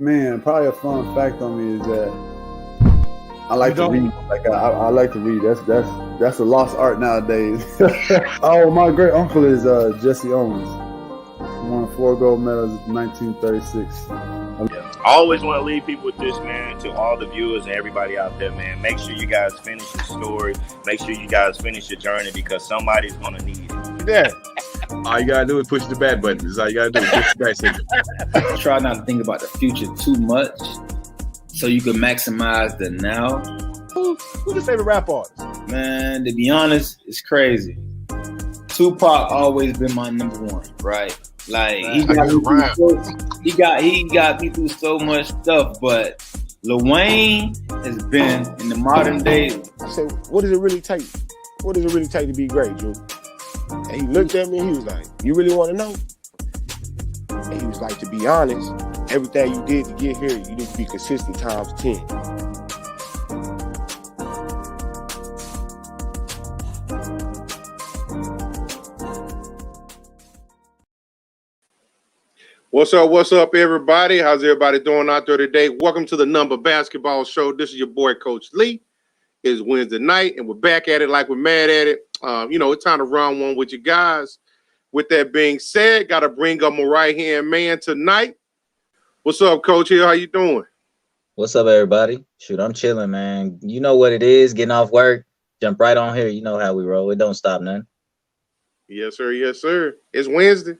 Man, probably a fun fact on me is that I like to read. Like I like to read. That's a lost art nowadays. Oh, my great uncle is Jesse Owens. He won 4 gold medals in 1936. I always want to leave people with this, man, to all the viewers and everybody out there, man. Make sure you guys finish your story. Make sure you guys finish your journey because somebody's going to need it. Yeah. All you got to do is push the back button. That's all you got to do is push the back signal. Try not to think about the future too much so you can maximize the now. Who's your favorite rap artist? Man, to be honest, it's crazy. Tupac always been my number one, right? Like he got me through so much stuff, but Lil Wayne has been in the modern day. I said, what does it really take? What does it really take to be great, Drew? And he looked at me and he was like, you really want to know? And he was like, to be honest, everything you did to get here, you need to be consistent times 10. What's up, everybody? How's everybody doing out there today? Welcome to the Number Basketball Show. This is your boy, Coach Lee. It's Wednesday night, and we're back at it like we're mad at it. It's time to run one with you guys. With that being said, got to bring up my right-hand man tonight. What's up, Coach Hill? How you doing? What's up, everybody? Shoot, I'm chilling, man. You know what it is, getting off work, jump right on here. You know how we roll. It don't stop nothing. Yes, sir. Yes, sir. It's Wednesday.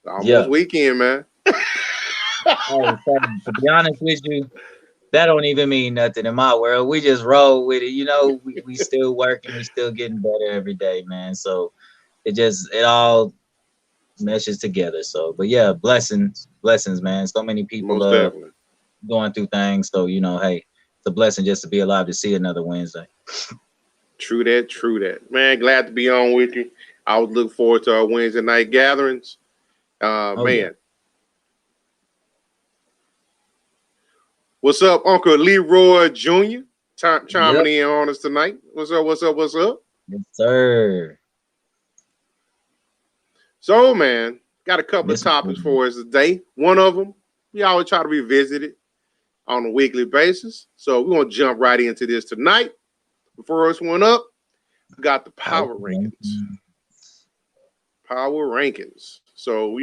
Almost weekend, man. To be honest with you, that don't even mean nothing in my world. We just roll with it. You know, we still working. We still getting better every day, man. So it all meshes together. So, but yeah, blessings, man. So many people going through things. So, hey, it's a blessing just to be alive to see another Wednesday. True that. Man, glad to be on with you. I would look forward to our Wednesday night gatherings. Man. Yeah. What's up, Uncle Leroy Jr.? Chiming in on us tonight. What's up? Yes, sir. So, man, got a couple of topics for us today. One of them, we always try to revisit it on a weekly basis. So we're going to jump right into this tonight. The first one up, we got the power rankings. Power rankings. So,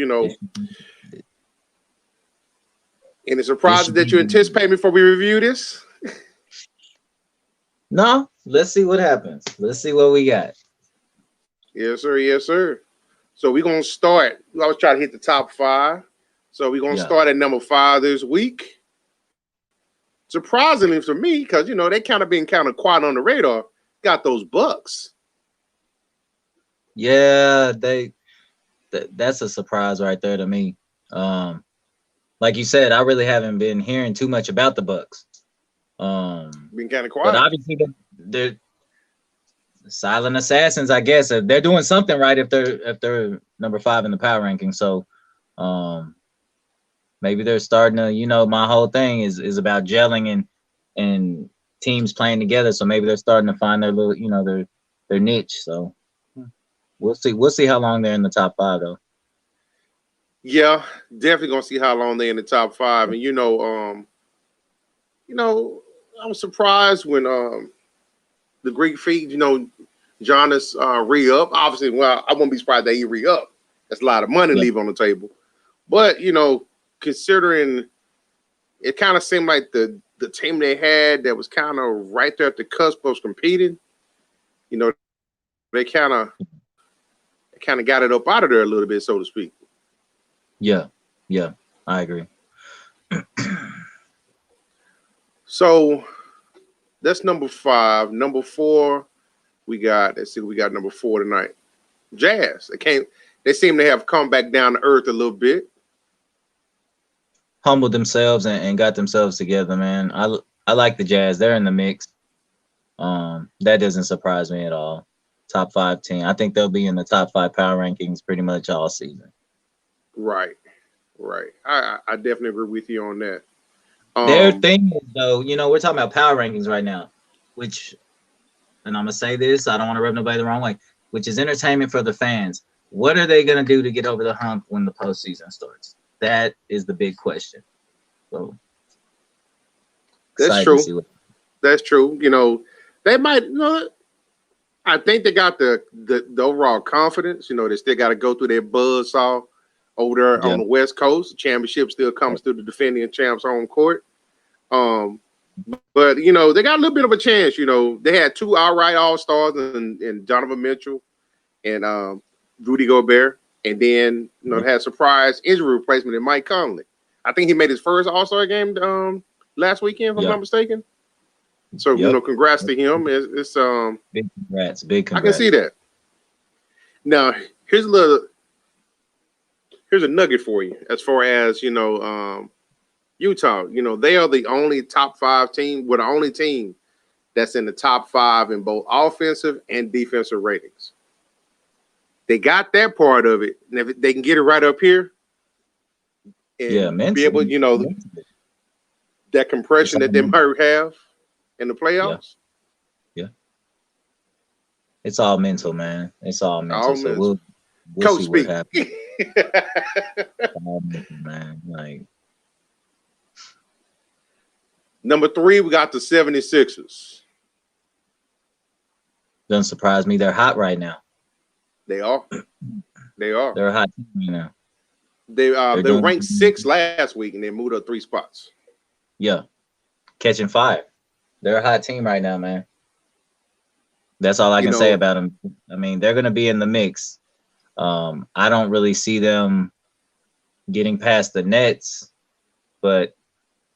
any surprises that you anticipate before we review this? No, let's see what happens. Let's see what we got. Yes, sir. So we're going to start. We always try to hit the top 5. So we're going to start at number 5 this week. Surprisingly for me, because, they kind of been kind of quiet on the radar, got those Bucks. Yeah, that's a surprise right there to me. Like you said, I really haven't been hearing too much about the Bucks. Been kind of quiet. But obviously they're silent assassins, I guess. They're doing something right if they're number 5 in the power ranking. So maybe they're starting to, my whole thing is about gelling and teams playing together. So maybe they're starting to find their little, their niche. So we'll see how long they're in the top 5 though. Yeah, definitely gonna see how long they're in the top 5. And I was surprised when the Greek Freak, Giannis re-up. Obviously, well, I wouldn't be surprised that he re-up. That's a lot of money to leave on the table. But considering it kind of seemed like the team they had that was kind of right there at the cusp of competing, they kind of got it up out of there a little bit, so to speak. Yeah, I agree. So that's number 5. Number 4, we got number 4 tonight. Jazz. They seem to have come back down to earth a little bit. Humbled themselves and got themselves together, man. I like the Jazz. They're in the mix. That doesn't surprise me at all. Top 5 team. I think they'll be in the top 5 power rankings pretty much all season. Right. I definitely agree with you on that. Their thing is, though, we're talking about power rankings right now, and I'm going to say this, I don't want to rub nobody the wrong way, which is entertainment for the fans. What are they going to do to get over the hump when the postseason starts? That is the big question. So That's excited true. to see what. That's true. They might. I think they got the overall confidence. They still got to go through their buzzsaw over there Yeah. on the West Coast. The championship still comes through the defending champs' home court. But they got a little bit of a chance. They had 2 outright All-Stars and Donovan Mitchell and Rudy Gobert, and then they had surprise injury replacement in Mike Conley. I think he made his first All-Star game last weekend, if I'm not mistaken. So congrats to him. It's big congrats, big congrats. I can see that. Now here's a nugget for you as far as Utah. They are the only top 5 team. We're the only team that's in the top 5 in both offensive and defensive ratings. They got that part of it, and if they can get it right up here, and be able, that compression that they might have in the playoffs. Yeah. It's all mental, man. It's all mental. So we'll Coach see what happens. All mental, man. Like number 3, we got the 76ers. Doesn't surprise me. They're hot right now. They are. They're a hot team right now. They ranked 6 last week and they moved up 3 spots. Yeah. Catching fire. They're a hot team right now, man. That's all I can say about them. I mean, they're going to be in the mix. I don't really see them getting past the Nets, but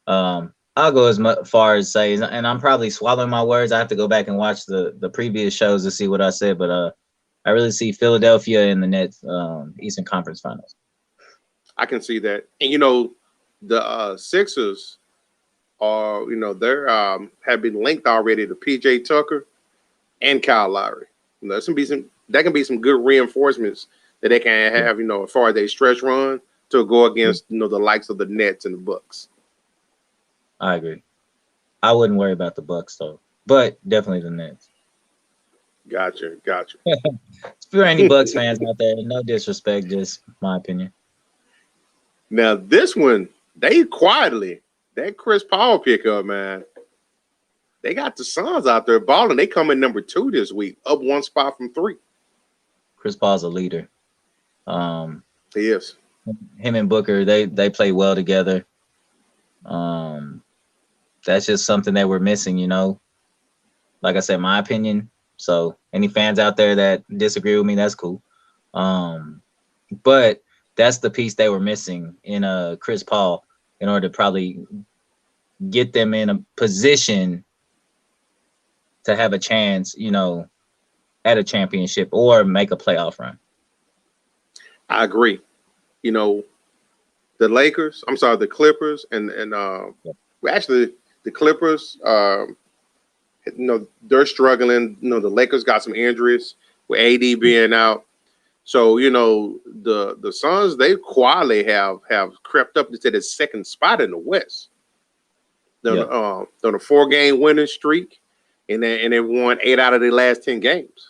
I'll go as far as say, and I'm probably swallowing my words. I have to go back and watch the previous shows to see what I said, but I really see Philadelphia in the Nets Eastern Conference Finals. I can see that. And the Sixers are, they're have been linked already to PJ Tucker and Kyle Lowry. That can be some good reinforcements that they can have, as far as they stretch run to go against, the likes of the Nets and the Bucks. I agree. I wouldn't worry about the Bucks though, but definitely the Nets. Gotcha. If there are any Bucks fans out there, no disrespect, just my opinion. Now this one, they quietly, that Chris Paul pickup, man. They got the Suns out there balling. They come in number 2 this week, up 1 spot from 3. Chris Paul's a leader. He is. Him and Booker, they play well together. That's just something that we're missing, Like I said, my opinion. So any fans out there that disagree with me, that's cool. But that's the piece they were missing in Chris Paul in order to probably get them in a position to have a chance, at a championship or make a playoff run. I agree. The Clippers and actually the Clippers, they're struggling. The Lakers got some injuries with AD being out. So, the Suns, they quietly have crept up to the 2nd spot in the West. They're on a 4-game winning streak, and they won 8 out of their last 10 games.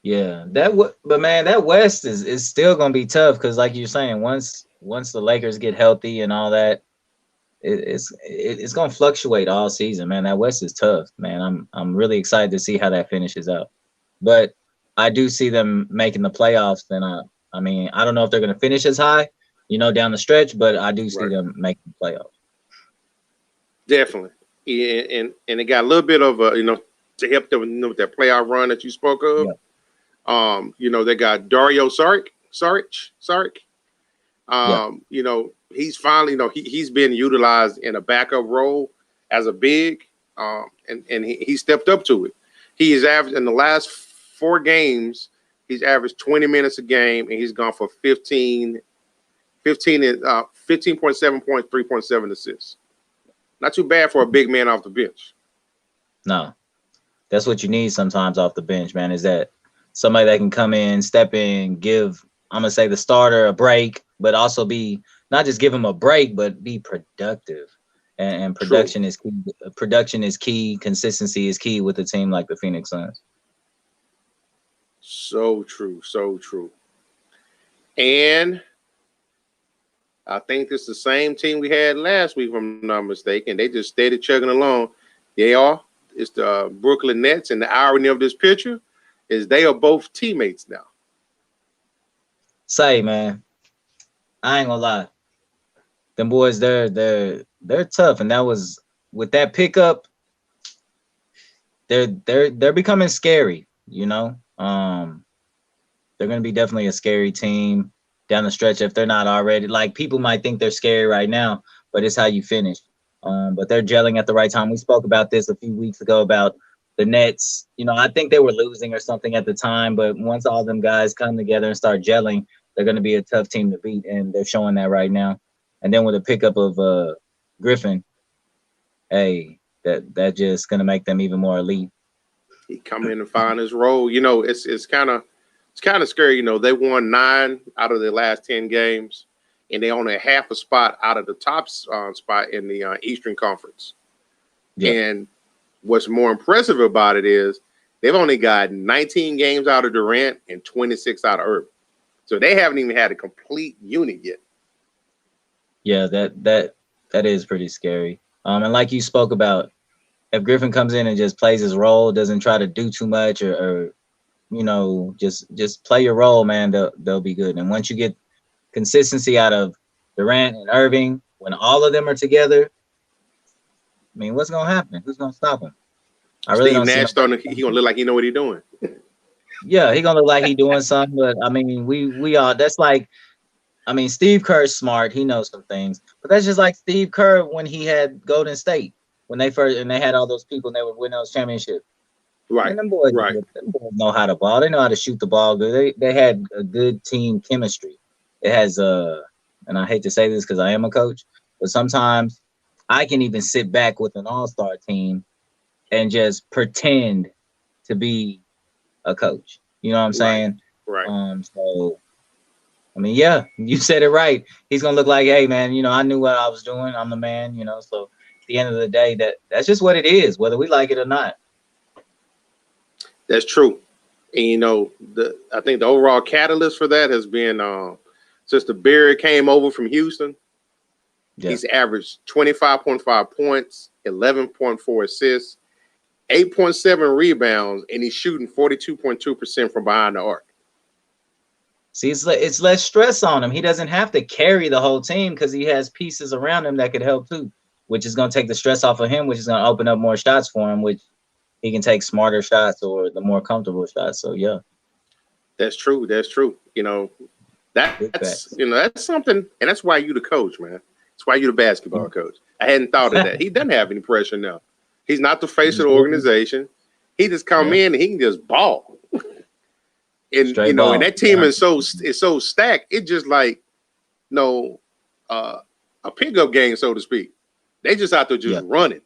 Yeah, but man, that West is still gonna be tough because, like you're saying, once the Lakers get healthy and all that, it's gonna fluctuate all season, man. That West is tough, man. I'm really excited to see how that finishes out. But I do see them making the playoffs. Then I mean, I don't know if they're gonna finish as high, down the stretch, but I do see them making the playoffs. Definitely, and it got a little bit of to help them with that playoff run that you spoke of. Yeah. They got Dario Saric. He's finally, he's been utilized in a backup role as a big, and he stepped up to it. He is averaged in the last 4 games. He's averaged 20 minutes a game, and he's gone for 15.7 points, 3.7 assists. Not too bad for a big man off the bench. No, that's what you need sometimes off the bench, man, is that somebody that can come in, step in, give, I'm going to say the starter a break, but also be, not just give him a break, but be productive. And production is key. Production is key. Consistency is key with a team like the Phoenix Suns. So true. And I think it's the same team we had last week, if I'm not mistaken. They just steady chugging along. They are. It's the Brooklyn Nets, and the irony of this picture is they are both teammates now. Say, man, I ain't gonna lie. Them boys, they're tough, and that was with that pickup. They're becoming scary. You know, they're gonna be definitely a scary team down the stretch if they're not already. Like, people might think they're scary right now, but it's how you finish. But they're gelling at the right time. We spoke about this a few weeks ago about the Nets. You know, I think they were losing or something at the time, but once all them guys come together and start gelling, they're going to be a tough team to beat, and they're showing that right now. And then with the pickup of Griffin, hey, that just going to make them even more elite. He come in and find his role. You know, it's kind of scary. You know, they won 9 out of their last 10 games, and they only half a spot out of the top spot in the Eastern Conference. Yeah. And what's more impressive about it is they've only got 19 games out of Durant and 26 out of Irving. So they haven't even had a complete unit yet. Yeah, that is pretty scary. And like you spoke about, if Griffin comes in and just plays his role, doesn't try to do too much or you know, just play your role, man, they'll be good. And once you get consistency out of Durant and Irving, when all of them are together, I mean, what's gonna happen? Who's gonna stop him? I really Steve don't Nash see he gonna look like he know what he's doing. Yeah, he gonna look like he doing something, but I mean, we all, that's like, I mean, Steve Kerr's smart, he knows some things, but that's just like Steve Kerr when he had Golden State, when they had all those people and they would win those championships. Right. And them boys know how to ball. They know how to shoot the ball good. They had a good team chemistry. It has and I hate to say this because I am a coach, but sometimes I can even sit back with an all-star team and just pretend to be a coach. You know what I'm saying? Right. So I mean, yeah, you said it right. He's gonna look like, hey man, you know, I knew what I was doing. I'm the man, you know. So at the end of the day, that's just what it is, whether we like it or not. That's true. And you know, I think the overall catalyst for that has been since the Barry came over from Houston, he's averaged 25.5 points, 11.4 assists, 8.7 rebounds, and he's shooting 42.2% from behind the arc. See, it's less stress on him. He doesn't have to carry the whole team because he has pieces around him that could help too, which is going to take the stress off of him, which is going to open up more shots for him, which he can take smarter shots or the more comfortable shots. So yeah, that's true. That's true. You know, that's something, and that's why you the coach, man. That's why you the basketball coach. I hadn't thought of that. He doesn't have any pressure now. He's not the face of the organization. He just come in and he can just ball. And straight you know, ball. and that team is so stacked. It's just like a pickup game, so to speak. They just out there just running.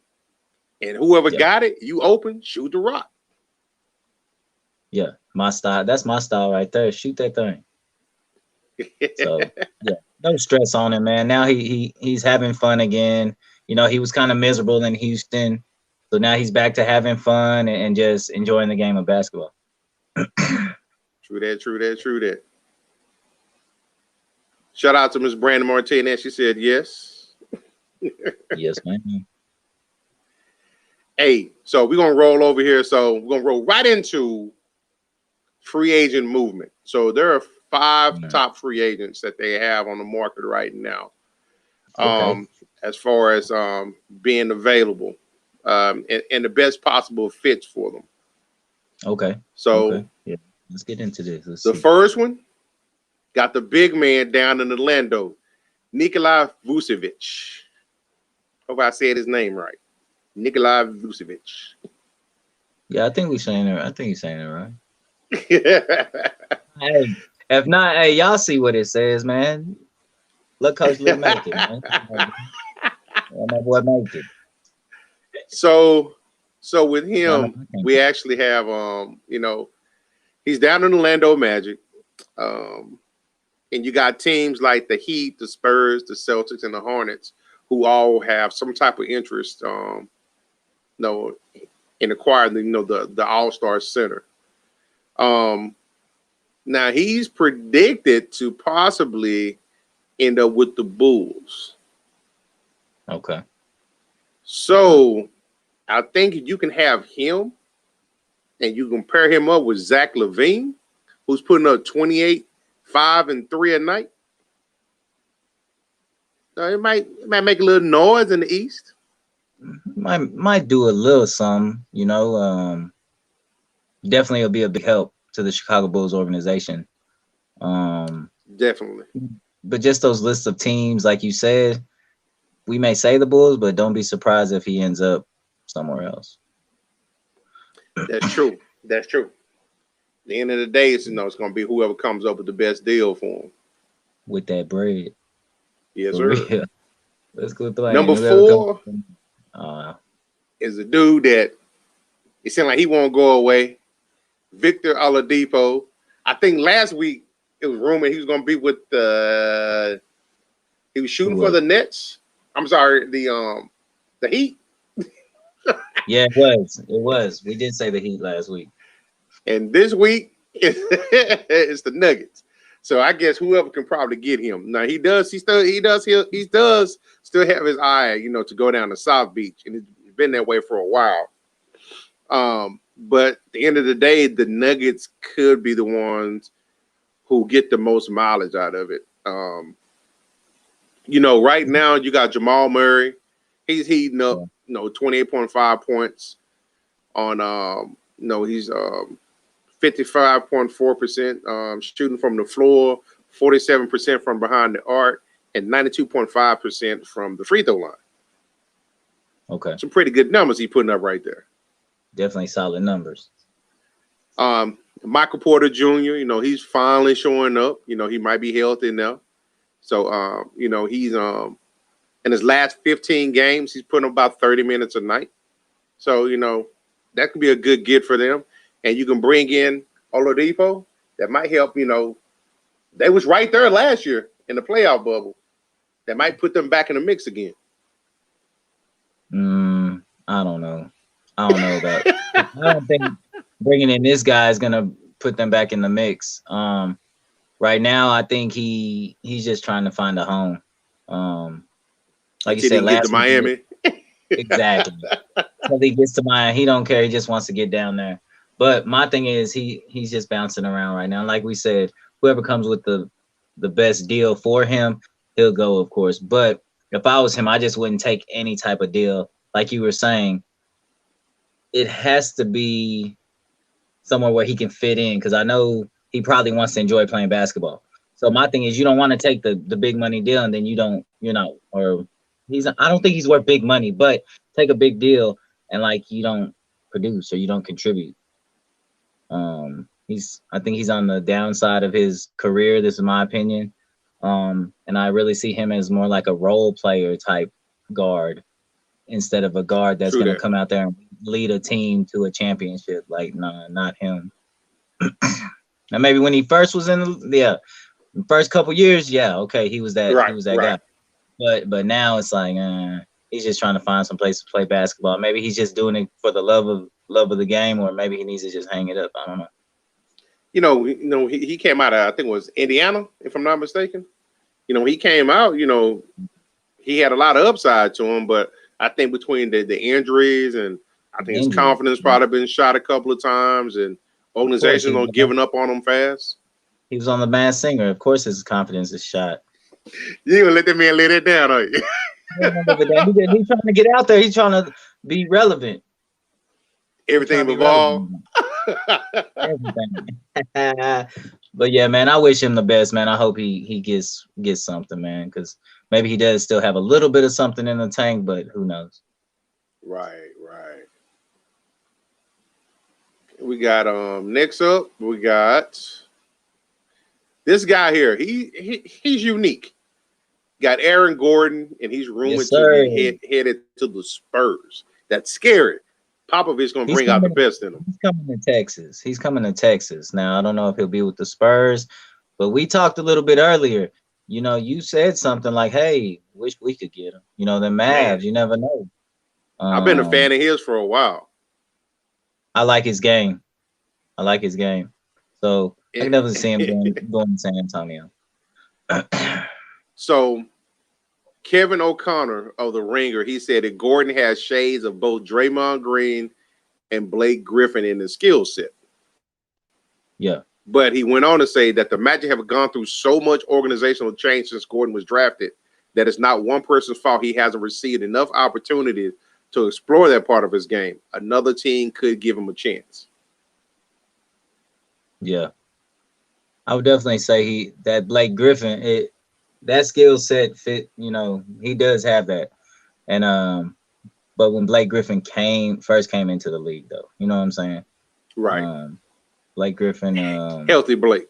And whoever got it, you open, shoot the rock. Yeah, my style. That's my style right there. Shoot that thing. So yeah, no stress on him, man. Now he's having fun again. You know, he was kind of miserable in Houston, so now he's back to having fun and just enjoying the game of basketball. True that. Shout out to Miss Brandon Martinez. She said yes. Yes, man. Hey, so we're gonna roll over here. So we're gonna roll right into free agent movement. So there are 5 top free agents that they have on the market right now. As far as being available and the best possible fits for them. Okay. So yeah, let's get into this. The first one got the big man down in Orlando, Nikola Vucevic. Hope I said his name right. Nikola Vucevic. Yeah, I think he's saying it right. Hey, if not, hey, y'all see what it says, man. Look, Coach Lee make it, man. My boy make it. So with him, we actually have he's down in Orlando Magic. And you got teams like the Heat, the Spurs, the Celtics, and the Hornets who all have some type of interest in acquiring the All-Star center. Now he's predicted to possibly end up with the Bulls. Okay. So I think you can have him and you can pair him up with Zach LaVine, who's putting up 28, 5, and 3 a night. It might make a little noise in the East. Might do a little something, you know. Definitely it'll be a big help to the Chicago Bulls organization. Definitely. But just those lists of teams, like you said, we may say the Bulls, but don't be surprised if he ends up somewhere else. That's true. That's true. At the end of the day, it's going to be whoever comes up with the best deal for him. With that bread. Yes, For sir. real. Let's go through. Number 4 Uh, is a dude that it seemed like he won't go away. Victor Oladipo. I think last week it was rumored he was going to be with the. He was shooting for the Nets. I'm sorry, the Heat. Yeah, it was. It was. We did say the Heat last week. And this week it's the Nuggets. So I guess whoever can probably get him. Now he does still have his eye, you know, to go down to South Beach, and he's been that way for a while. But at the end of the day, the Nuggets could be the ones who get the most mileage out of it. You know, right now you got Jamal Murray. He's heating up, 28.5 points on he's 55.4% shooting from the floor, 47% from behind the arc, and 92.5% from the free throw line. Okay. Some pretty good numbers he's putting up right there. Definitely solid numbers. Michael Porter Jr., you know, he's finally showing up. You know, he might be healthy now. So, you know, he's in his last 15 games, he's putting about 30 minutes a night. So, you know, that could be a good get for them. And you can bring in Oladipo. That might help, you know. They was right there last year in the playoff bubble. That might put them back in the mix again. I don't know. I don't know about I don't think bringing in this guy is going to put them back in the mix. Right now, I think he's just trying to find a home. Like you said, last to Miami. Exactly. Until he gets to Miami, he don't care. He just wants to get down there. But my thing is he's just bouncing around right now. Like we said, whoever comes with the best deal for him, he'll go, of course. But if I was him, I just wouldn't take any type of deal. Like you were saying, it has to be somewhere where he can fit in, because I know he probably wants to enjoy playing basketball. So my thing is, you don't want to take the big money deal and then I don't think he's worth big money, but take a big deal and like you don't produce or you don't contribute. I think he's on the downside of his career. This is my opinion. And I really see him as more like a role player type guard instead of a guard that's going to come out there and lead a team to a championship. Like, nah, not him. Now, maybe when he first was in the first couple years, okay, he was that guy. But now it's like he's just trying to find some place to play basketball. Maybe he's just doing it for the love of the game, or maybe he needs to just hang it up. I don't know. You know, he came out of, I think it was Indiana, if I'm not mistaken. You know, he came out, you know, he had a lot of upside to him, but I think between the injuries and I think his confidence probably been shot a couple of times, and organizations are giving up on him fast. He was on The Masked Singer. Of course his confidence is shot. You ain't gonna let that man lay that down, are you? He's trying to get out there. He's trying to be relevant. Everything evolved. Everything. But yeah, man, I wish him the best, man. I hope he gets something, man, because maybe he does still have a little bit of something in the tank, but who knows? Right. We got next up, we got this guy here. He's unique. Got Aaron Gordon, and he's rumored to be headed to the Spurs. That's scary. Popovich going to bring out the best in him. He's coming to Texas. Now, I don't know if he'll be with the Spurs, but we talked a little bit earlier. You know, you said something like, hey, wish we could get him. You know, the Mavs, you never know. I've been a fan of his for a while. I like his game. So I can definitely see him going to San Antonio. So Kevin O'Connor of The Ringer, he said that Gordon has shades of both Draymond Green and Blake Griffin in his skill set. Yeah. But he went on to say that the Magic have gone through so much organizational change since Gordon was drafted that it's not one person's fault he hasn't received enough opportunities to explore that part of his game. Another team could give him a chance. Yeah. I would definitely say that Blake Griffin, that skill set fit, he does have that. And but when Blake Griffin first came into the league though, you know what I'm saying? Right. Blake Griffin healthy Blake.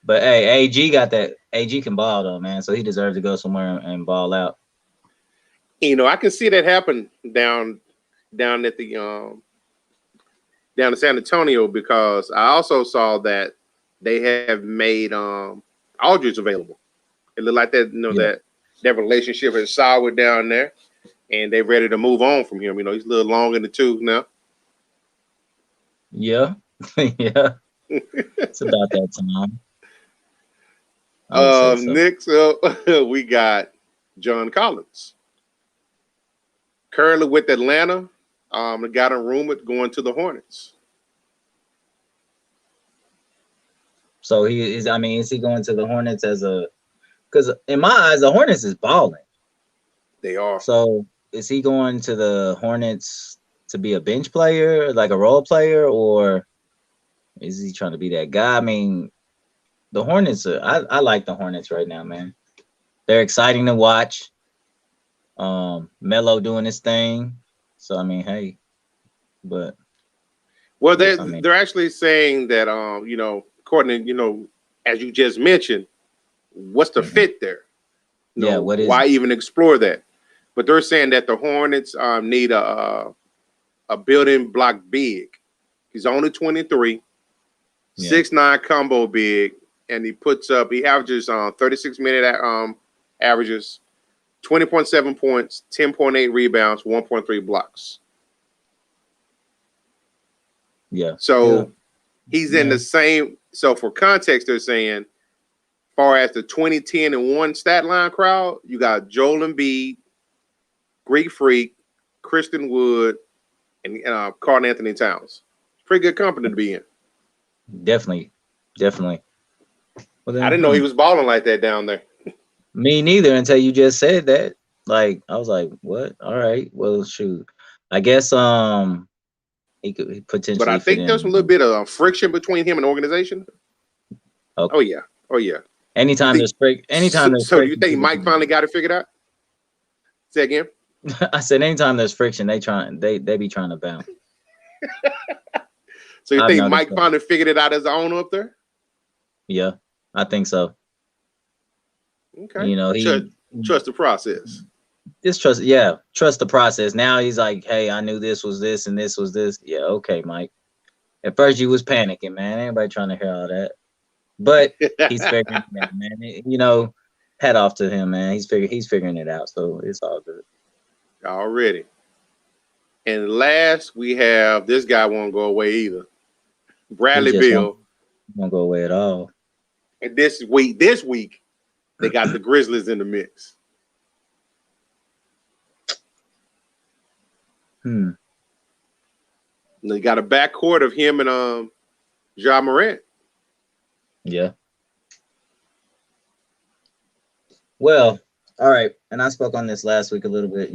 But hey, AG got that. AG can ball though, man. So he deserves to go somewhere and ball out. I can see that happen down at the down in San Antonio, because I also saw that they have made Aldridge available. It looked like that, that relationship is soured down there, and they're ready to move on from him. He's a little long in the tooth now. Yeah. Yeah. It's about that time. Next up, we got John Collins. Currently with Atlanta, got a rumored going to the Hornets. So is he going to the Hornets because in my eyes, the Hornets is balling. They are. So is he going to the Hornets to be a bench player, like a role player, or is he trying to be that guy? I mean, the Hornets I like the Hornets right now, man. They're exciting to watch. Melo doing his thing. So I mean, hey, but they're actually saying that according to as you just mentioned, what's the fit there? Why even explore that? But they're saying that the Hornets need a building block big. He's only 23, 6'9" combo big, and he averages 36-minute averages, 20.7 points, 10.8 rebounds, 1.3 blocks. Yeah. So he's in the same. So for context, they're saying, far as the 2010 and 1 stat line crowd, you got Joel Embiid, Greek Freak, Christian Wood, and Karl Anthony Towns. Pretty good company to be in. Definitely. Well, then, I didn't know he was balling like that down there. Me neither until you just said that. Like, I was like, what? All right. Well, shoot. I guess he could potentially. But I think there's a little bit of friction between him and the organization. Okay. Oh yeah. Anytime there's friction. So you think Mike finally got it figured out? Say again. I said anytime there's friction, they be trying to bounce. So you think Mike finally figured it out as the owner up there? Yeah, I think so. Okay. He trust the process. Trust the process. Now he's like, hey, I knew this was this and this was this. Yeah, okay, Mike. At first you was panicking, man. Anybody trying to hear all that? But he's figuring it out, man. Hat off to him, man. He's figuring it out, so it's all good. Already. And last, we have this guy won't go away either. Bradley Beal won't go away at all. And this week, they got the Grizzlies in the mix. They got a backcourt of him and Jamal Murray. Yeah. Well, all right. And I spoke on this last week a little bit,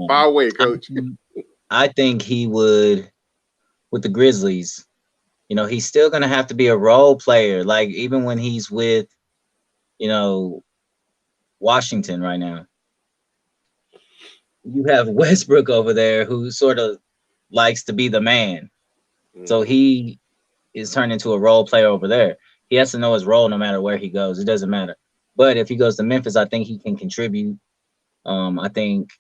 Far away, coach. I think he would, with the Grizzlies, he's still going to have to be a role player. Like, even when he's with, Washington right now. You have Westbrook over there who sort of likes to be the man. So he is turned into a role player over there. He has to know his role no matter where he goes. It doesn't matter. But if he goes to Memphis, I think he can contribute. I think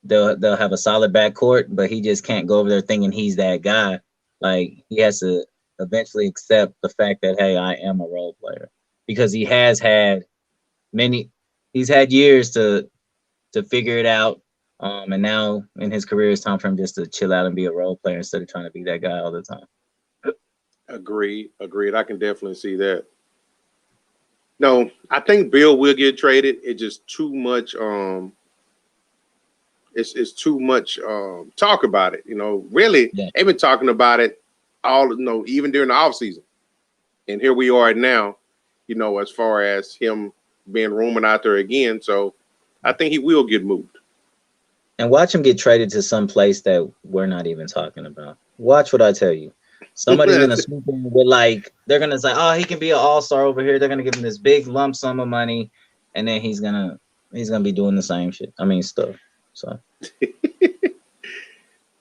they'll have a solid backcourt, but he just can't go over there thinking he's that guy. Like, he has to eventually accept the fact that, hey, I am a role player, because he's had years to figure it out. And now in his career, it's time for him just to chill out and be a role player instead of trying to be that guy all the time. Agreed. I can definitely see that. No, I think Bill will get traded. It's just too much. It's too much talk about it. Really, they've been talking about it all. Even during the offseason. And here we are now. As far as him being rumored out there again. So I think he will get moved. And watch him get traded to some place that we're not even talking about. Watch what I tell you. Somebody's gonna swoop in with they're gonna say, oh, he can be an all-star over here. They're gonna give him this big lump sum of money, and then he's gonna be doing the same shit. Stuff. So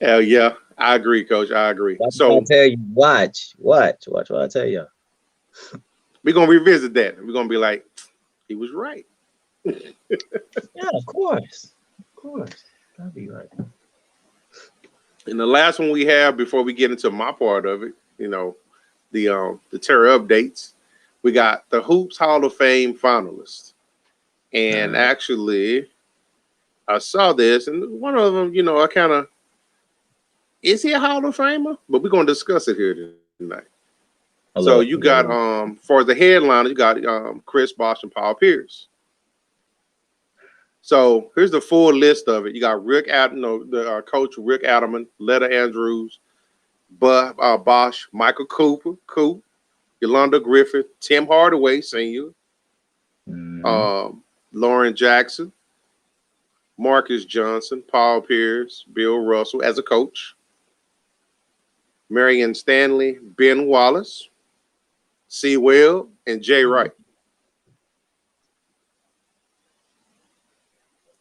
hell yeah, I agree, Coach. I agree. So I tell you, watch what I tell you. We're gonna revisit that. We're gonna be like, he was right. Yeah, of course. That'd be right. And the last one we have before we get into my part of it, the terror updates. We got the Hoops Hall of Fame finalists, and actually, I saw this, and one of them, is he a Hall of Famer? But we're gonna discuss it here tonight. So you got for the headliner, you got Chris Bosh and Paul Pierce. So here's the full list of it. You got the coach Rick Adelman, Letta Andrews, Bosh, Michael Coop, Yolanda Griffith, Tim Hardaway Sr., Lauren Jackson, Marcus Johnson, Paul Pierce, Bill Russell as a coach, Marion Stanley, Ben Wallace, C. Webb, and Jay Wright.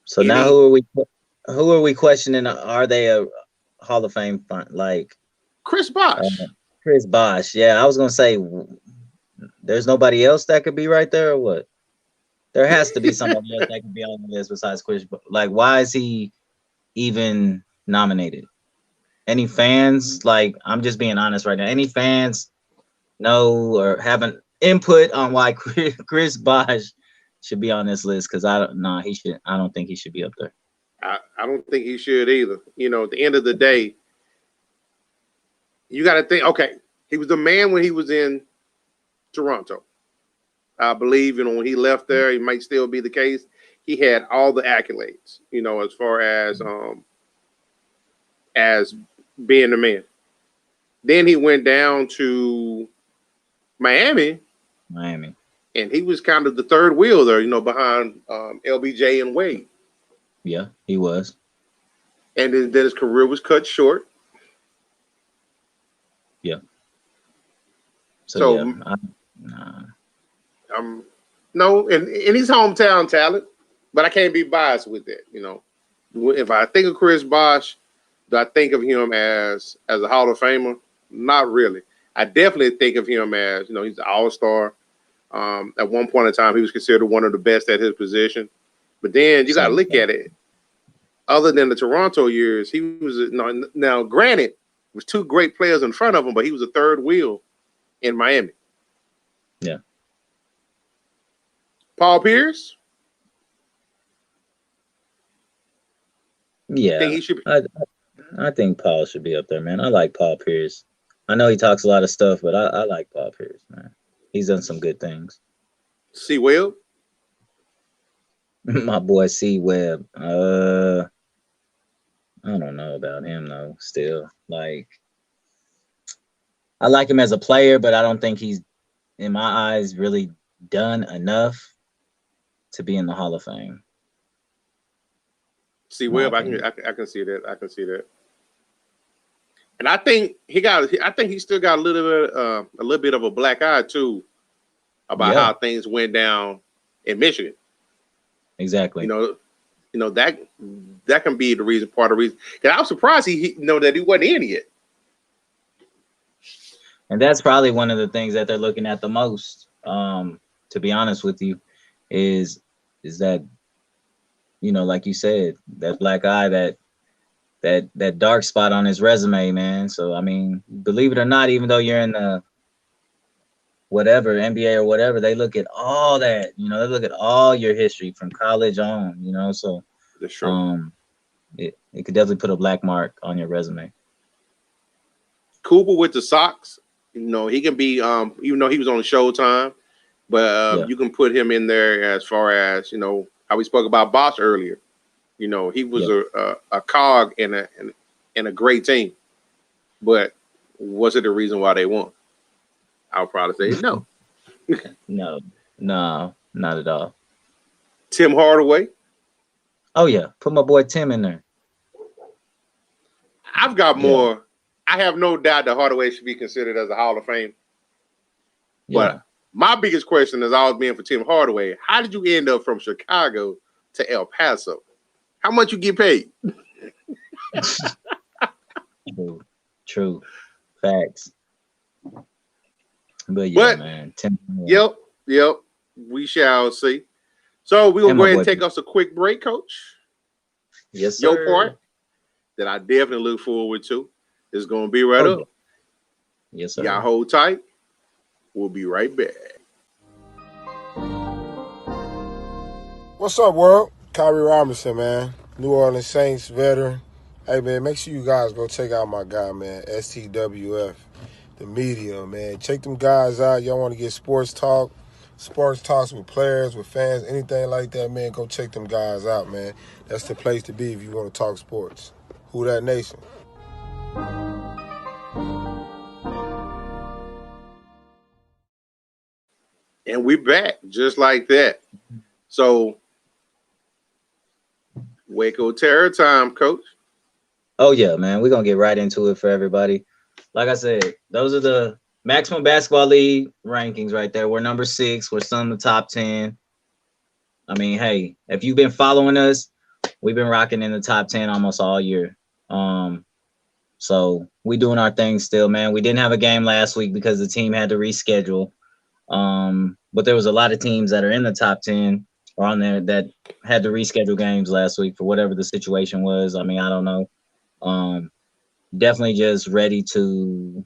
So now who are we questioning? Are they a Hall of Fame Chris Bosh? Chris Bosh. Yeah, I was gonna say there's nobody else that could be right there, or what? There has to be somebody else that could be on the list besides Chris. Why is he even nominated? Any fans? I'm just being honest right now. Any fans know or have an input on why Chris Bosh should be on this list? Because I don't think he should be up there. I don't think he should either. At the end of the day, you got to think, okay, he was the man when he was in Toronto. I believe, when he left there, it might still be the case. He had all the accolades, as far as being the man. Then he went down to Miami. And he was kind of the third wheel there, behind LBJ and Wade. Yeah, he was. And then his career was cut short. Yeah. So no, and he's hometown talent, but I can't be biased with that. If I think of Chris Bosh, do I think of him as a Hall of Famer? Not really. I definitely think of him as, he's an all-star. At one point in time, he was considered one of the best at his position. But then you got to look at it. Other than the Toronto years, he was now granted, was two great players in front of him, but he was a third wheel in Miami. Yeah. Paul Pierce. Yeah, I think Paul should be up there, man. I like Paul Pierce. I know he talks a lot of stuff, but I like Paul Pierce, man. He's done some good things. C. Webb? My boy C. Webb. I don't know about him though. Still, I like him as a player, but I don't think he's, in my eyes, really done enough to be in the Hall of Fame. C. Webb, I can see that. I can see that. And I think he still got a little bit of a black eye too about how things went down in Michigan. Exactly. That can be part of the reason. Because I was surprised he that he wasn't in yet. And that's probably one of the things that they're looking at the most. To be honest with you, is that, like you said, that black eye, that dark spot on his resume, man. So I mean, believe it or not, even though you're in the whatever NBA or whatever, they look at all that. They look at all your history from college on. So that's true. It could definitely put a black mark on your resume. Cooper with the Sox, he can be even though he was on Showtime, but you can put him in there as far as how we spoke about Bosh earlier. He was a cog in a great team, but was it the reason why they won? I'll probably say no. No, not at all. Tim Hardaway. Oh yeah, put my boy Tim in there. I've got more. I have no doubt that Hardaway should be considered as a Hall of Fame. But my biggest question has always been for Tim Hardaway: how did you end up from Chicago to El Paso? How much you get paid? True. Facts. But man. Tim, Yep. We shall see. So we're gonna go ahead and take us a quick break, Coach. Yes, sir. Your part that I definitely look forward to is gonna be right up. Yes, sir. Y'all hold tight. We'll be right back. What's up, world? Kyrie Robinson, man. New Orleans Saints veteran. Hey, man, make sure you guys go check out my guy, man, STWF, the media, man. Check them guys out. Y'all want to get sports talks with players, with fans, anything like that, man, go check them guys out, man. That's the place to be if you want to talk sports. Who that nation? And we back just like that. So Waco Terror time, Coach. Oh yeah, man. We're gonna get right into it for everybody. Like I said, those are the Maximum Basketball League rankings right there. We're number 6. We're still in the top 10. I mean, hey, if you've been following us, we've been rocking in the top 10 almost all year. So we doing our thing still, man. We didn't have a game last week because the team had to reschedule. But there was a lot of teams that are in the top 10 or on there that had to reschedule games last week for whatever the situation was. I mean, I don't know. Definitely just ready to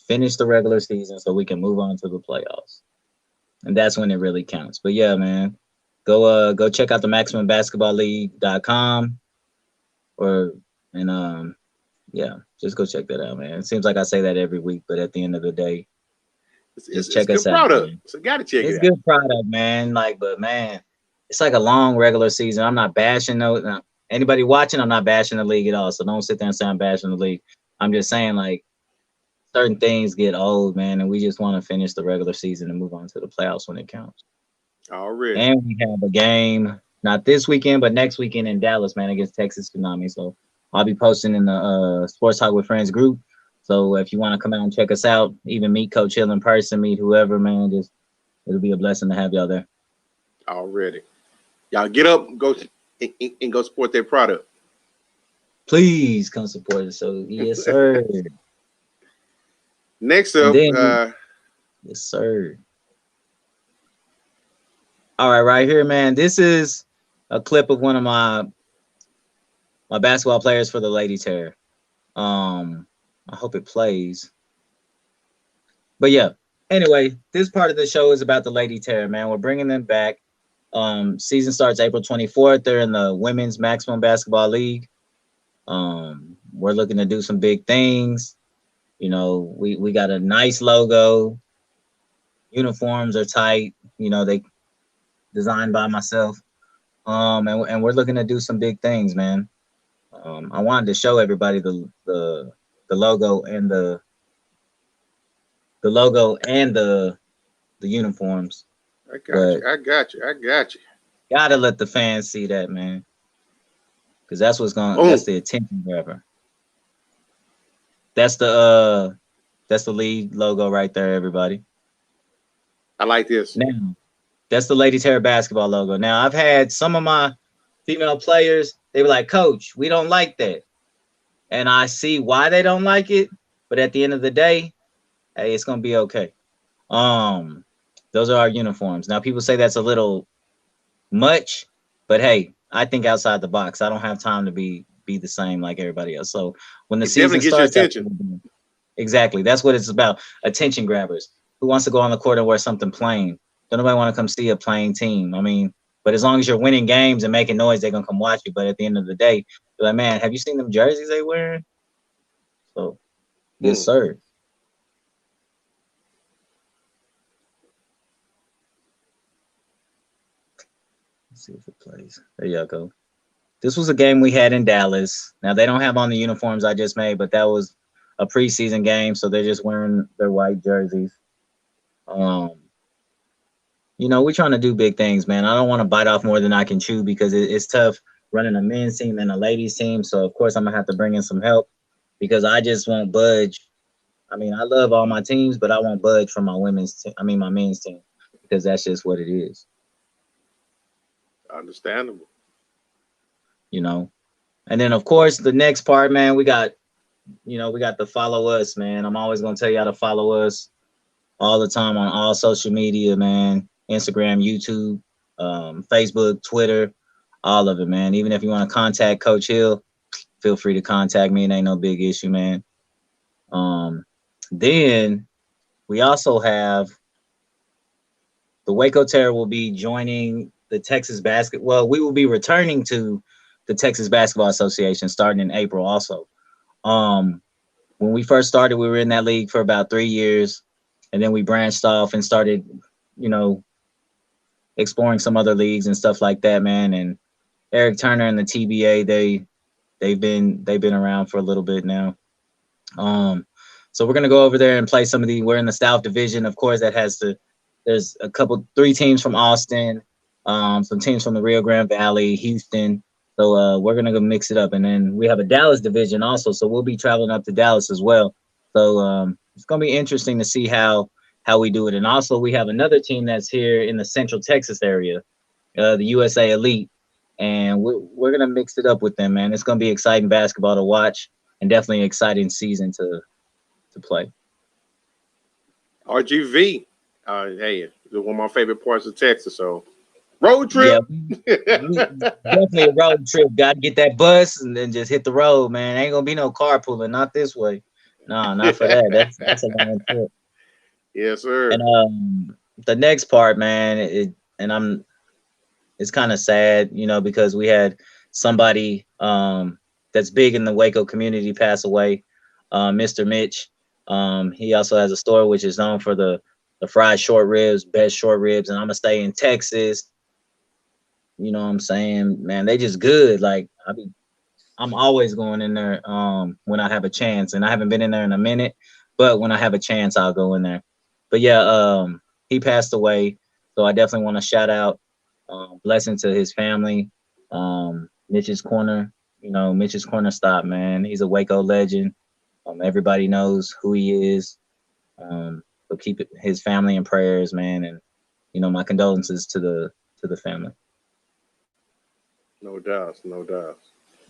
finish the regular season so we can move on to the playoffs. And that's when it really counts. But yeah, man, go check out the MaximumBasketballLeague.com just go check that out, man. It seems like I say that every week, but at the end of the day, just check us out. So gotta check it out. It's good product, man. But man, it's like a long regular season. I'm not bashing anybody watching. I'm not bashing the league at all. So don't sit there and say I'm bashing the league. I'm just saying certain things get old, man, and we just want to finish the regular season and move on to the playoffs when it counts. Already. And we have a game not this weekend, but next weekend in Dallas, man, against Texas Tsunami. So I'll be posting in the Sports Talk with Friends group. So if you want to come out and check us out, even meet Coach Hill in person, meet whoever, man, it'll be a blessing to have y'all there. Already. Y'all get up, go support their product. Please come support us. So yes, sir. Next up, yes, sir. All right here, man. This is a clip of one of my basketball players for the Lady Terror. I hope it plays. But yeah, anyway, this part of the show is about the Lady Terror, man. We're bringing them back. Season starts April 24th. They're in the Women's Maximum Basketball League. We're looking to do some big things. We got a nice logo. Uniforms are tight. They designed by myself. And we're looking to do some big things, man. I wanted to show everybody the logo and the uniforms. I got you. Gotta let the fans see that, man. Because that's that's the attention grabber. That's the league logo right there, everybody. I like this. Now, that's the Lady Terror basketball logo. Now, I've had some of my female players, they were like, Coach, we don't like that. And I see why they don't like it, but at the end of the day, hey, it's gonna be okay. Those are our uniforms. Now, people say that's a little much, but hey, I think outside the box. I don't have time to be the same like everybody else. So when the season starts, exactly, that's what it's about. Attention grabbers. Who wants to go on the court and wear something plain? Don't nobody want to come see a plain team. I mean, but as long as you're winning games and making noise, they're gonna come watch you. But at the end of the day, you're like, man, have you seen them jerseys they wearing? So, yes, sir. Let's see if it plays. There you go. This was a game we had in Dallas. Now they don't have on the uniforms I just made, but that was a preseason game, so they're just wearing their white jerseys. You know, we're trying to do big things, man. I don't want to bite off more than I can chew because it's tough running a men's team and a ladies team. So of course I'm gonna have to bring in some help because I just won't budge. I mean, I love all my teams, but I won't budge from my my men's team because that's just what it is. Understandable. You know, and then of course the next part, man, we got the follow us, man. I'm always gonna tell you how to follow us all the time on all social media, man. Instagram, YouTube, Facebook, Twitter, all of it, man. Even if you want to contact Coach Hill, feel free to contact me. It ain't no big issue, man. Then we also have the Waco Terror will be joining the Texas Well, we will be returning to the Texas Basketball Association starting in April also. When we first started, we were in that league for about 3 years, and then we branched off and started, exploring some other leagues and stuff like that, man. And Eric Turner and the TBA, they've been around for a little bit now. So we're gonna go over there and play some of we're in the South Division, of course. There's 3 teams from Austin, some teams from the Rio Grande Valley, Houston. So we're gonna go mix it up, and then we have a Dallas division also. So we'll be traveling up to Dallas as well. So it's gonna be interesting to see how we do it. And also we have another team that's here in the Central Texas area, the USA Elite, and we're gonna mix it up with them, man. It's gonna be exciting basketball to watch, and definitely an exciting season to play. RGV, hey, one of my favorite parts of Texas. So road trip. Yeah, definitely a road trip. Got to get that bus and then just hit the road, man. Ain't gonna be no carpooling, not this way. No, not for that. That's a long trip. Yes, sir. And the next part, man, it's kind of sad, because we had somebody that's big in the Waco community pass away, Mr. Mitch. He also has a store which is known for the fried short ribs, best short ribs, and I'm gonna stay in Texas. You know what I'm saying, man? They just good. Like I'm always going in there when I have a chance, and I haven't been in there in a minute, but when I have a chance, I'll go in there. But yeah, he passed away, so I definitely want to shout out, blessing to his family, Mitch's Corner. Mitch's Corner Stop, man. He's a Waco legend. Everybody knows who he is. So keep his family in prayers, man, and my condolences to the family. No doubt, no doubt.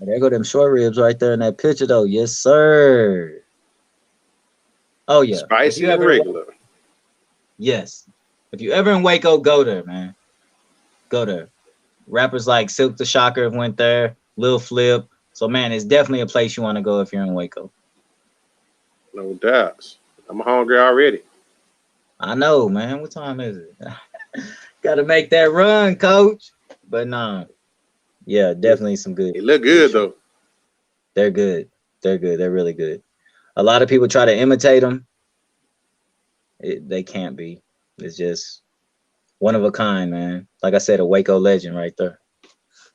There go them short ribs right there in that picture, though. Yes, sir. Oh yeah, spicy and regular. Yes, if you ever in Waco, go there, man. Go there. Rappers like Silk the Shocker went there, Lil Flip. So man, it's definitely a place you want to go if you're in Waco. No doubt. I'm hungry already. I know, man. What time is it? Got to make that run, coach. But no, yeah, definitely some good. They look good though. They're good. They're good. They're really good. A lot of people try to imitate them. They can't be. It's just one of a kind, man. Like I said, a Waco legend right there.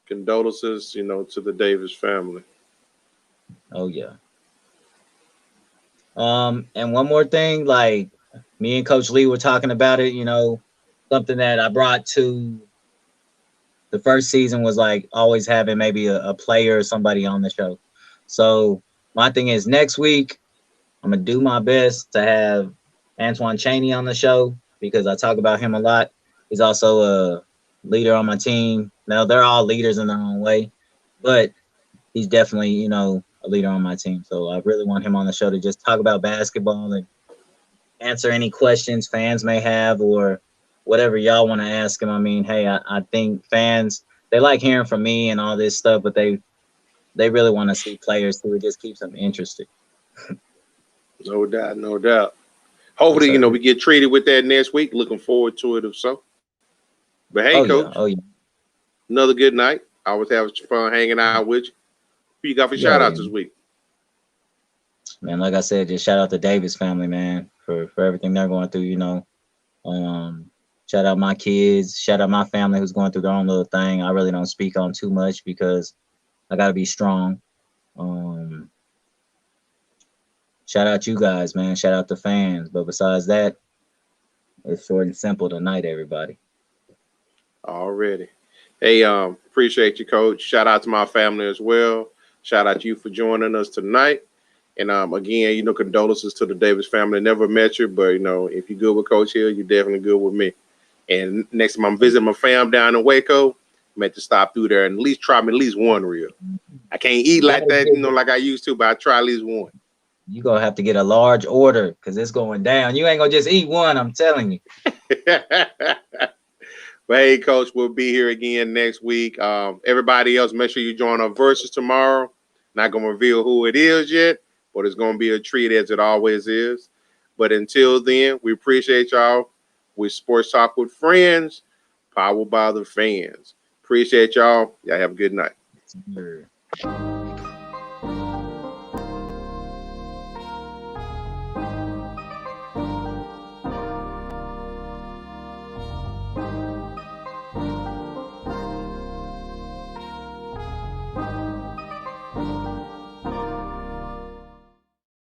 Condolences, to the Davis family. Oh yeah. And one more thing, like me and Coach Lee were talking about it, something that I brought to the first season was like always having maybe a player or somebody on the show. So my thing is next week, I'm going to do my best to have Antoine Chaney on the show because I talk about him a lot. He's also a leader on my team. Now they're all leaders in their own way, but he's definitely, a leader on my team. So I really want him on the show to just talk about basketball and answer any questions fans may have or whatever y'all want to ask him. I mean, hey, I think fans, they like hearing from me and all this stuff, but they really want to see players too. It just keeps them interested. No doubt, no doubt. Hopefully, we get treated with that next week. Looking forward to it if so. But hey, Coach. Yeah. Another good night. I always have fun hanging out with you. Who you got for shout outs this week? Man, like I said, just shout out to Davis family, man, for everything they're going through, Shout out my kids. Shout out my family who's going through their own little thing. I really don't speak on too much because I gotta be strong. Shout out you guys, man. Shout out the fans. But besides that, it's short and simple tonight, everybody. Already. Hey, appreciate you, Coach. Shout out to my family as well. Shout out to you for joining us tonight. And again, you know, condolences to the Davis family. Never met you, but you know, if you're good with Coach Hill, you're definitely good with me. And next time I'm visiting my fam down in Waco, I'm meant to stop through there and at least try me at least one rib. I can't eat like that, you know, like I used to, but I try at least one. You gonna have to get a large order because it's going down. You ain't gonna just eat one, I'm telling you. But hey, Coach, we'll be here again next week. Everybody else, make sure you join our verses tomorrow. Not gonna reveal who it is yet, but it's gonna be a treat as it always is. But until then, we appreciate y'all. With Sports Talk with Friends, powered by the fans. Appreciate y'all. Y'all have a good night.